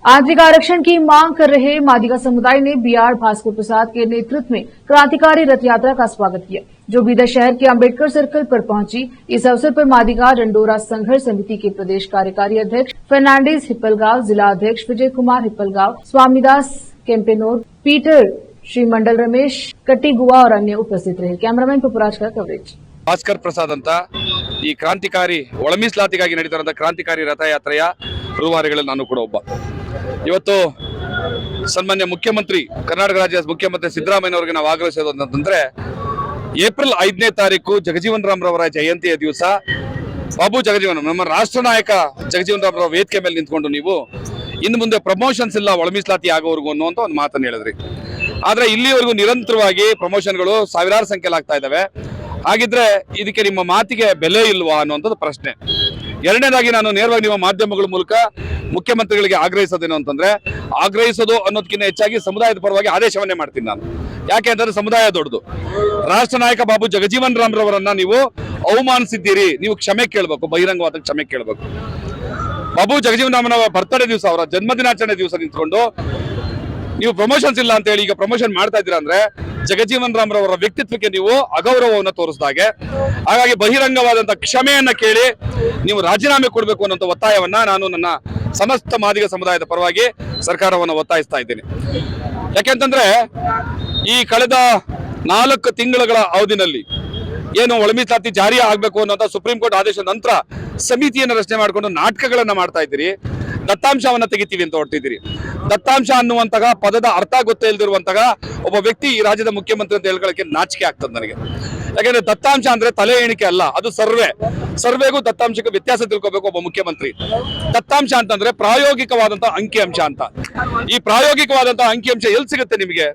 आंतरिक आरक्षण की मांग कर रहे मादिगा समुदाय ने बीआर भास्कर प्रसाद के नेतृत्व में क्रांतिकारी रथ यात्रा का स्वागत किया, जो बीदर शहर के अंबेडकर सर्कल पर पहुंची। इस अवसर पर मादिगा डंडोरा संघर्ष समिति के प्रदेश कार्यकारी अध्यक्ष फर्नांडिस हिप्पलगांव, जिला अध्यक्ष विजय कुमार हिप्पलगांव, स्वामीदास केम्पेनोर, पीटर श्रीमंडल, रमेश कट्टीगुआ और अन्य उपस्थित रहे। कैमरामैन पुपराज का कवरेज। ಭಾಸ್ಕರ್ ಪ್ರಸಾದ್ ಅಂತ ಈ ಕ್ರಾಂತಿಕಾರಿ ಒಳ ಮೀಸಲಾತಿಗಾಗಿ ನಡೀತಾ ಕ್ರಾಂತಿಕಾರಿ ರಥಯಾತ್ರೆಯ ರೂವಾರಿಗಳಲ್ಲಿ ನಾನು ಕೂಡ ಒಬ್ಬ. ಇವತ್ತು ಸನ್ಮಾನ್ಯ ಮುಖ್ಯಮಂತ್ರಿ, ಕರ್ನಾಟಕ ರಾಜ್ಯದ ಮುಖ್ಯಮಂತ್ರಿ ಸಿದ್ದರಾಮಯ್ಯ ಅವರಿಗೆ ನಾವು ಆಗ್ರಹಿಸೋದು ಅಂತಂದ್ರೆ, ಏಪ್ರಿಲ್ 5ನೇ ತಾರೀಕು ಜಗಜೀವನ್ ರಾಮ್ ರವರ ಜಯಂತಿಯ ದಿವಸ ಬಾಬು ಜಗಜೀವನ್, ನಮ್ಮ ರಾಷ್ಟ್ರ ನಾಯಕ ಜಗಜೀವನ್ ರಾಮ್ ರವರ ವೇದಿಕೆ ಮೇಲೆ ನಿಂತ್ಕೊಂಡು ನೀವು ಇನ್ನು ಮುಂದೆ ಪ್ರಮೋಷನ್ಸ್ ಇಲ್ಲ ಒಳ ಮೀಸಲಾತಿ ಆಗೋವರೆಗೂ ಅನ್ನುವಂತ ಒಂದು ಮಾತನ್ನು ಹೇಳಿದ್ರಿ. ಆದ್ರೆ ಇಲ್ಲಿವರೆಗೂ ನಿರಂತರವಾಗಿ ಪ್ರಮೋಷನ್ಗಳು ಸಾವಿರಾರು ಸಂಖ್ಯೆಯಲ್ಲಿ ಆಗ್ತಾ ಇದಾವೆ. ಹಾಗಿದ್ರೆ ಇದಕ್ಕೆ ನಿಮ್ಮ ಮಾತಿಗೆ ಬೆಲೆ ಇಲ್ವಾ ಅನ್ನುವಂಥದ್ದು ಪ್ರಶ್ನೆ. ಎರಡನೇದಾಗಿ ನಾನು ನೇರವಾಗಿ ನಿಮ್ಮ ಮಾಧ್ಯಮಗಳ ಮೂಲಕ ಮುಖ್ಯಮಂತ್ರಿಗಳಿಗೆ ಆಗ್ರಹಿಸೋದೇನು ಅಂತಂದ್ರೆ, ಆಗ್ರಹಿಸೋದು ಅನ್ನೋದಕ್ಕಿಂತ ಹೆಚ್ಚಾಗಿ ಸಮುದಾಯದ ಪರವಾಗಿ ಆದೇಶವನ್ನೇ ಮಾಡ್ತೀನಿ ನಾನು. ಯಾಕೆ ಅಂತಂದ್ರೆ ಸಮುದಾಯ ದೊಡ್ಡದು. ರಾಷ್ಟ್ರ ನಾಯಕ ಬಾಬು ಜಗಜೀವನ್ ರಾಮ್ ರವರನ್ನ ನೀವು ಅವಮಾನಿಸಿದ್ದೀರಿ, ನೀವು ಕ್ಷಮೆ ಕೇಳಬೇಕು, ಬಹಿರಂಗವಾದ ಕ್ಷಮೆ ಕೇಳಬೇಕು. ಬಾಬು ಜಗಜೀವನ್ ರಾಮನ ಬರ್ತಡೇ ದಿವಸ, ಅವರ ಜನ್ಮದಿನಾಚರಣೆ ದಿವಸ ನಿಂತ್ಕೊಂಡು ನೀವು ಪ್ರಮೋಷನ್ಸ್ ಇಲ್ಲ ಅಂತ ಹೇಳಿ ಈಗ ಪ್ರಮೋಷನ್ ಮಾಡ್ತಾ ಇದ್ದೀರಾ ಅಂದ್ರೆ ಜಗಜೀವನ್ ರಾಮ್ ರವರ ವ್ಯಕ್ತಿತ್ವಕ್ಕೆ ನೀವು ಅಗೌರವವನ್ನು ತೋರಿಸಿದಾಗೆ. ಹಾಗಾಗಿ ಬಹಿರಂಗವಾದಂತಹ ಕ್ಷಮೆಯನ್ನ ಕೇಳಿ ನೀವು ರಾಜೀನಾಮೆ ಕೊಡಬೇಕು ಅನ್ನೋ ಒತ್ತಾಯವನ್ನ ನಾನು ನನ್ನ ಸಮಸ್ತ ಮಾದಿಗ ಸಮುದಾಯದ ಪರವಾಗಿ ಸರ್ಕಾರವನ್ನು ಒತ್ತಾಯಿಸ್ತಾ ಇದ್ದೇನೆ. ಯಾಕೆಂತಂದ್ರೆ ಈ ಕಳೆದ 4 ತಿಂಗಳ ಅವಧಿನಲ್ಲಿ ಏನು ಒಳ ಮೀಸಲಾತಿ ಜಾರಿ ಆಗ್ಬೇಕು ಅನ್ನೋ ಸುಪ್ರೀಂ ಕೋರ್ಟ್ ಆದೇಶದ ನಂತರ ಸಮಿತಿಯನ್ನು ರಚನೆ ಮಾಡಿಕೊಂಡು ನಾಟಕಗಳನ್ನ ಮಾಡ್ತಾ ಇದ್ದೀರಿ. ದತ್ತಾಂಶವನ್ನ ತೆಗಿತೀವಿ ಅಂತ ಹೊರಟಿದ್ದೀರಿ. ದತ್ತಾಂಶ ಅನ್ನುವಂತಹ ಪದದ ಅರ್ಥ ಗೊತ್ತೇ ಇಲ್ದಿರುವಂತಹ ಒಬ್ಬ ವ್ಯಕ್ತಿ ಈ ರಾಜ್ಯದ ಮುಖ್ಯಮಂತ್ರಿ ಅಂತ ಹೇಳ್ಕೊಳ್ಳಕ್ಕೆ ನಾಚಿಕೆ ಆಗ್ತದೆ ನನಗೆ. ಯಾಕಂದ್ರೆ ದತ್ತಾಂಶ ಅಂದ್ರೆ ತಲೆ ಎಣಿಕೆ ಅಲ್ಲ, ಅದು ಸರ್ವೆಗೂ ದತ್ತಾಂಶಕ್ಕೆ ವ್ಯತ್ಯಾಸ ತಿಳ್ಕೋಬೇಕು ಒಬ್ಬ ಮುಖ್ಯಮಂತ್ರಿ. ದತ್ತಾಂಶ ಅಂತಂದ್ರೆ ಪ್ರಾಯೋಗಿಕವಾದಂತಹ ಅಂಕಿಅಂಶ ಅಂತ. ಈ ಪ್ರಾಯೋಗಿಕವಾದಂತಹ ಅಂಕಿಅಂಶ ಎಲ್ಲಿ ಸಿಗುತ್ತೆ ನಿಮಗೆ?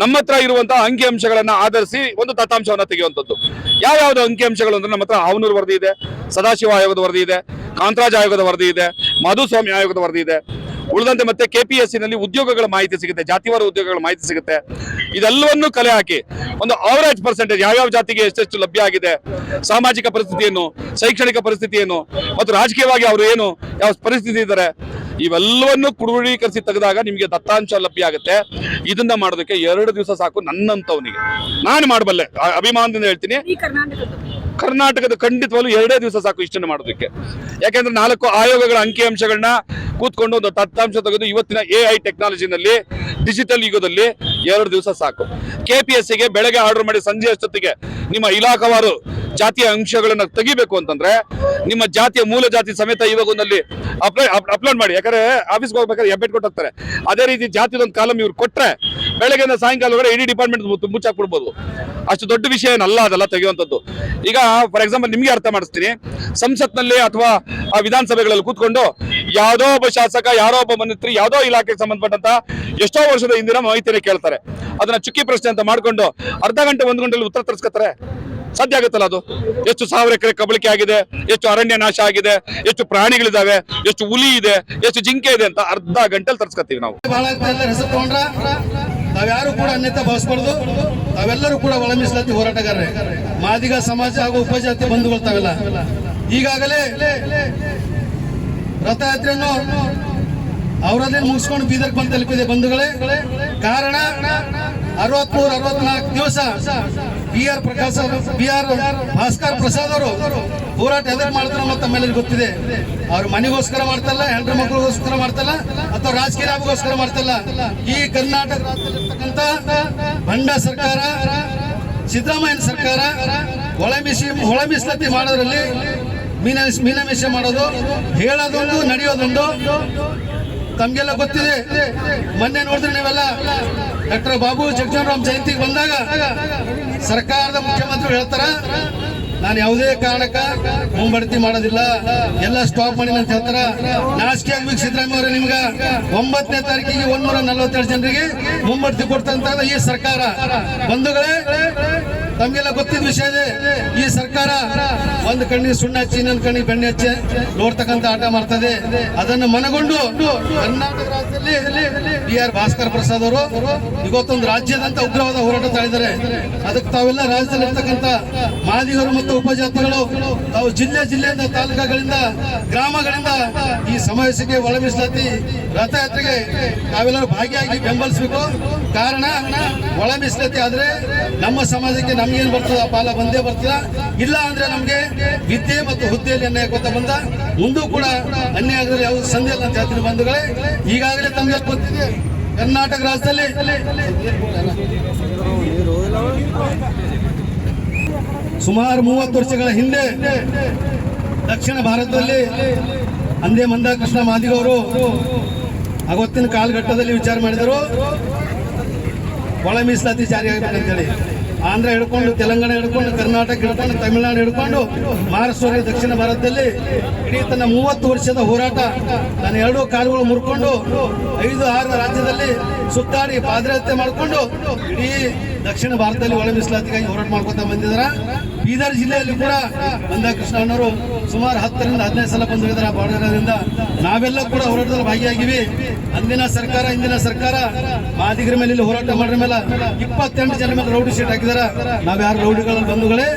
ನಮ್ಮ ಹತ್ರ ಇರುವಂತಹ ಅಂಕಿಅಂಶಗಳನ್ನ ಆಧರಿಸಿ ಒಂದು ದತ್ತಾಂಶವನ್ನ ತೆಗೆಯುವಂಥದ್ದು. ಯಾವ್ಯಾವ್ದು ಅಂಕಿಅಂಶಗಳು ಅಂದ್ರೆ, ನಮ್ಮ ಹತ್ರ ಹಾವನೂರು ವರದಿ ಇದೆ, ಸದಾಶಿವ ಆಯೋಗದ ವರದಿ ಇದೆ, ಕಾಂತರಾಜ್ ಆಯೋಗದ ವರದಿ ಇದೆ, ಮಾಧುಸ್ವಾಮಿ ಆಯೋಗದ ವರದಿ ಇದೆ. ಉಳಿದಂತೆ ಮತ್ತೆ KPSC ನಲ್ಲಿ ಉದ್ಯೋಗಗಳ ಮಾಹಿತಿ ಸಿಗುತ್ತೆ, ಜಾತಿವಾರ ಉದ್ಯೋಗಗಳ ಮಾಹಿತಿ ಸಿಗುತ್ತೆ. ಇದೆಲ್ಲವನ್ನೂ ಕಲೆ ಹಾಕಿ ಒಂದು ಅವರೇಜ್ ಪರ್ಸೆಂಟೇಜ್ ಯಾವ್ಯಾವ ಜಾತಿಗೆ ಎಷ್ಟೆಷ್ಟು ಲಭ್ಯ ಆಗಿದೆ, ಸಾಮಾಜಿಕ ಪರಿಸ್ಥಿತಿಯನ್ನು, ಶೈಕ್ಷಣಿಕ ಪರಿಸ್ಥಿತಿಯನ್ನು ಮತ್ತು ರಾಜಕೀಯವಾಗಿ ಅವರು ಏನು ಯಾವ ಪರಿಸ್ಥಿತಿ ಇದ್ದಾರೆ, ಇವೆಲ್ಲವನ್ನು ಕ್ರೋಢೀಕರಿಸಿ ತೆಗೆದಾಗ ನಿಮಗೆ ದತ್ತಾಂಶ ಲಭ್ಯ ಆಗುತ್ತೆ. ಇದನ್ನ ಮಾಡೋದಕ್ಕೆ 2 ದಿವಸ ಸಾಕು. ನನ್ನಂತವನಿಗೆ ನಾನು ಮಾಡಬಲ್ಲೆ, ಅಭಿಮಾನದಿಂದ ಹೇಳ್ತೀನಿ. ಕರ್ನಾಟಕದ ಖಂಡಿತವಾಗ್ಲೂ 2 ದಿವಸ ಸಾಕು ಇಷ್ಟನ್ನು ಮಾಡೋದಕ್ಕೆ. ಯಾಕೆಂದ್ರೆ 4 ಆಯೋಗಗಳ ಅಂಕಿಅಂಶಗಳನ್ನ ಕೂತ್ಕೊಂಡು ಒಂದು ದತ್ತಾಂಶ ತೆಗೆದು ಇವತ್ತಿನ AI ಟೆಕ್ನಾಲಜಿನಲ್ಲಿ, ಡಿಜಿಟಲ್ ಯುಗದಲ್ಲಿ 2 ದಿವಸ ಸಾಕು. KPSCಗೆ ಬೆಳಗ್ಗೆ ಆರ್ಡರ್ ಮಾಡಿ ಸಂಜೆ ಅಷ್ಟೊತ್ತಿಗೆ ನಿಮ್ಮ ಇಲಾಖಾವಾರು ಜಾತಿಯ ಅಂಶಗಳನ್ನ ತೆಗಿಬೇಕು ಅಂತಂದ್ರೆ ನಿಮ್ಮ ಜಾತಿಯ ಮೂಲ ಜಾತಿ ಸಮೇತ ಇವಾಗೊಂದಲ್ಲಿ ಅಪ್ಲೋಡ್ ಮಾಡಿ. ಯಾಕಂದ್ರೆ ಆಫೀಸ್ಗೆ ಹೋಗ್ಬೇಕಾದ್ರೆ ಹೆಬ್ಬೆಟ್ ಕೊಟ್ಟಿರ್ತಾರೆ. ಅದೇ ರೀತಿ ಜಾತಿದೊಂದು ಕಾಲಮ್ ಇವ್ರು ಕೊಟ್ರೆ ಬೆಳಗ್ಗೆಯಿಂದ ಸಾಯಂಕಾಲ ಇಡೀ ಡಿಪಾರ್ಟ್ಮೆಂಟ್ ಮುಚ್ಚಾಕ್ಬಿಡ್ಬೋದು. ಅಷ್ಟು ದೊಡ್ಡ ವಿಷಯ ಏನಲ್ಲ ಅದೆಲ್ಲ ತೆಗೆಯುವಂಥದ್ದು. ಈಗ ಫಾರ್ ಎಕ್ಸಾಂಪಲ್ ನಿಮ್ಗೆ ಅರ್ಥ ಮಾಡಿಸ್ತೀನಿ. ಸಂಸತ್ನಲ್ಲಿ ಅಥವಾ ಆ ವಿಧಾನಸಭೆಗಳಲ್ಲಿ ಕೂತ್ಕೊಂಡು ಯಾವುದೋ ಒಬ್ಬ ಶಾಸಕ, ಯಾರೋ ಒಬ್ಬ ಮಂತ್ರಿ ಯಾವುದೋ ಇಲಾಖೆಗೆ ಸಂಬಂಧಪಟ್ಟಂತ ಎಷ್ಟೋ ವರ್ಷದ ಹಿಂದಿನ ಮಾಹಿತಿನೇ ಕೇಳ್ತಾರೆ. ಅದನ್ನ ಚುಕ್ಕಿ ಪ್ರಶ್ನೆ ಅಂತ ಮಾಡ್ಕೊಂಡು ಅರ್ಧ ಗಂಟೆ 1 ಗಂಟೆಯಲ್ಲಿ ಉತ್ತರ ತರಿಸ್ಕೊತಾರೆ. ಸಾಧ್ಯ ಆಗುತ್ತಲ್ಲ ಅದು? ಎಷ್ಟು 1000 ಎಕರೆ ಕಬಳಿಕೆ ಆಗಿದೆ, ಎಷ್ಟು ಅರಣ್ಯ ನಾಶ ಆಗಿದೆ, ಎಷ್ಟು ಪ್ರಾಣಿಗಳಿದಾವೆ, ಎಷ್ಟು ಹುಲಿ ಇದೆ, ಎಷ್ಟು ಜಿಂಕೆ ಇದೆ ಅಂತ ಅರ್ಧ ಗಂಟೆಲಿ ತರಿಸ್ಕೊತೀವಿ ನಾವು. ನಾವ್ಯಾರು ಕೂಡ ಅನ್ಯತೆ ಭಾವಿಸಬಾರ್ದು. ತಾವೆಲ್ಲರೂ ಕೂಡ ಒಳ ಮೀಸಲಾತಿ ಹೋರಾಟಗಾರರೇ, ಮಾದಿಗ ಸಮಾಜ ಹಾಗೂ ಉಪಜಾತಿ ಬಂಧುಗಳು ತಾವೆಲ್ಲ. ಈಗಾಗಲೇ ರಥಯಾತ್ರೆಯನ್ನು ಅವರಲ್ಲೇ ಮುಗಿಸ್ಕೊಂಡು ಬೀದರ್ ಬಂದು ತಲುಪಿದೆ ಬಂಧುಗಳೇ. ಕಾರಣ 63-64 ದಿವಸ BR ಭಾಸ್ಕರ್ ಪ್ರಸಾದ್ ಅವರು ಹೋರಾಟ ಎದುರು ಮಾಡ್ತಾರೆ ಅನ್ನೋ ತಮ್ಮೆಲ್ಲರಿಗೂ ಗೊತ್ತಿದೆ. ಅವ್ರ ಮನೆಗೋಸ್ಕರ ಮಾಡ್ತಲ್ಲ, ಹೆಂಡ್ರ ಮಕ್ಕಳಿಗೋಸ್ಕರ ಮಾಡ್ತಲ್ಲ, ಅಥವಾ ರಾಜಕೀಯ ಲಾಭಗೋಸ್ಕರ ಮಾಡ್ತಲ್ಲ. ಈ ಕರ್ನಾಟಕ ರಾಜ್ಯದಲ್ಲಿರ್ತಕ್ಕಂಥ ಭಂಡ ಸರ್ಕಾರ, ಸಿದ್ದರಾಮಯ್ಯ ಸರ್ಕಾರ ಒಳ ಮೀಸಲಾತಿ ಮಾಡೋದ್ರಲ್ಲಿ ಮೀನಮೇಷ ಮಾಡೋದು, ಹೇಳೋದೊಂದು ನಡೆಯೋದೊಂದು ತಮ್ಗೆಲ್ಲ ಗೊತ್ತಿದೆ. ಮೊನ್ನೆ ನೋಡಿದ್ರೆ ನೀವೆಲ್ಲ ಡಾಕ್ಟರ್ ಬಾಬು ಜಗಜೀವನ್ ರಾಮ್ ಜಯಂತಿಗೆ ಬಂದಾಗ ಸರ್ಕಾರದ ಮುಖ್ಯಮಂತ್ರಿ ಹೇಳ್ತಾರ, ನಾನು ಯಾವುದೇ ಕಾರಣಕ್ಕ ಮುಂಬಡ್ತಿ ಮಾಡೋದಿಲ್ಲ, ಎಲ್ಲ ಸ್ಟಾಪ್ ಮಾಡಿ ಅಂತ ಹೇಳ್ತಾರ. ನಾಚಿಕೆ ಆಗ್ಬೇಕು ಸಿದ್ದರಾಮಯ್ಯ ಅವರೇ. ನಿಮ್ಗ 9ನೇ ತಾರೀಕಿಗೆ 147 ಜನರಿಗೆ ಮುಂಬಡ್ತಿ ಕೊಡ್ತಂತ ಈ ಸರ್ಕಾರ. ಬಂಧುಗಳೇ, ತಮ್ಗೆಲ್ಲ ಗೊತ್ತಿದ್ದ ವಿಷಯ ಇದೆ. ಈ ಸರ್ಕಾರ ಒಂದು ಕಣ್ಣಿಗೆ ಸುಣ್ಣ ಹಚ್ಚಿ ಇನ್ನೊಂದು ಕಣ್ಣಿಗೆ ಬೆಣ್ಣೆ ಹಚ್ಚಿ ನೋಡ್ತಕ್ಕಂಥ ಆಟ ಮಾಡ್ತದೆ. ಅದನ್ನು ಮನಗೊಂಡು ಕರ್ನಾಟಕ ರಾಜ್ಯ ಬಿ ಆರ್ ಭಾಸ್ಕರ್ ಪ್ರಸಾದ್ ಅವರು ಇವತ್ತೊಂದು ರಾಜ್ಯದಂತ ಉಗ್ರವಾದ ಹೋರಾಟ ತಾಳಿದ್ದಾರೆ. ಅದಕ್ಕೆ ತಾವೆಲ್ಲ ರಾಜ್ಯದಲ್ಲಿ ಇರ್ತಕ್ಕಂಥ ಮಾದಿಗರು ಮತ್ತು ಉಪಜಾತಿಗಳು ತಾವು ಜಿಲ್ಲೆಯಿಂದ ತಾಲೂಕುಗಳಿಂದ ಗ್ರಾಮಗಳಿಂದ ಈ ಸಮಾವೇಶಕ್ಕೆ ಒಳ ಮೀಸಲಾತಿ ರಥಯಾತ್ರೆಗೆ ತಾವೆಲ್ಲರೂ ಭಾಗಿಯಾಗಿ ಬೆಂಬಲಿಸಬೇಕು. ಕಾರಣ ಒಳ ಮೀಸಲಾತಿ ಆದ್ರೆ ನಮ್ಮ ಸಮಾಜಕ್ಕೆ ನಮ್ಗೇನು ಬರ್ತದ ಪಾಲ ಬಂದೇ ಬರ್ತದ. ಇಲ್ಲ ಅಂದ್ರೆ ನಮ್ಗೆ ವಿದ್ಯೆ ಮತ್ತು ಹುದ್ದೆಯಲ್ಲಿ ಅನ್ಯಾಯ ಕೊತ್ತ ಬಂದ ಮುಂದೂ ಕೂಡ ಅನ್ಯಾಯ ಆಗದಲ್ಲಿ ಯಾವುದು ಸಂದೇಹ ಇಲ್ಲ ಅಂತ ಹೇಳ್ತೀನಿ ಬಂಧುಗಳೇ. ಈಗಾಗಲೇ ತಮಗೆ ಗೊತ್ತಿದೆ ಕರ್ನಾಟಕ ರಾಜ್ಯದಲ್ಲಿ ಸುಮಾರು 30 ವರ್ಷಗಳ ಹಿಂದೆ ದಕ್ಷಿಣ ಭಾರತದಲ್ಲಿ ಅಂದೇ ಮಂದಾಕೃಷ್ಣ ಮಾದಿಗವರು ಅವತ್ತಿನ ಕಾಲಘಟ್ಟದಲ್ಲಿ ವಿಚಾರ ಮಾಡಿದರು ಒಳ ಮೀಸಲಾತಿ ಜಾರಿ ಆಗಬೇಕಂತೇಳಿ. ಆಂಧ್ರ ಹಿಡ್ಕೊಂಡು ತೆಲಂಗಾಣ ಹಿಡ್ಕೊಂಡು ಕರ್ನಾಟಕ ಹಿಡ್ಕೊಂಡು ತಮಿಳುನಾಡು ಹಿಡ್ಕೊಂಡು ಮಹಾರಾಷ್ಟ್ರ ದಕ್ಷಿಣ ಭಾರತದಲ್ಲಿ ಇಡೀ ತನ್ನ 30 ವರ್ಷದ ಹೋರಾಟ ತನ್ನ 2 ಕಾಲುಗಳು ಮುರ್ಕೊಂಡು 5-6 ರಾಜ್ಯದಲ್ಲಿ ಸುತ್ತಾಡಿ ಪಾದಯಾತ್ರೆ ಮಾಡಿಕೊಂಡು ಇಡೀ ದಕ್ಷಿಣ ಭಾರತದಲ್ಲಿ ಒಳ ಮೀಸಲಾತಿಗಾಗಿ ಹೋರಾಟ ಮಾಡ್ಕೊತಾ ಬಂದಿದ್ದಾರೆ. ಬೀದರ್ ಜಿಲ್ಲೆಯಲ್ಲಿ ಕೂಡ ಮಂದಾಕೃಷ್ಣ ಅಣ್ಣವರು ಸುಮಾರು 10ರಿಂದ 15 ಸಲ ಬಂದಿದ್ದಾರೆ ಬಾರ್ಡರ್ದಿಂದ. ನಾವೆಲ್ಲ ಕೂಡ ಹೋರಾಟದಲ್ಲಿ ಭಾಗಿಯಾಗಿವಿ. ಅಂದಿನ ಸರ್ಕಾರ ಇಂದಿನ ಸರ್ಕಾರ ಮಾದಿಗರ ಮೇಲೆ ಇಲ್ಲಿ ಹೋರಾಟ ಮಾಡಿದ ಮೇಲೆ 28 ಜನ ಮೇಲೆ ರೌಡಿ ಶೀಟ್ ಹಾಕಿದಾರ. ನಾವ್ಯಾರು ರೌಡಿಗಳ ಬಂಧುಗಳೇ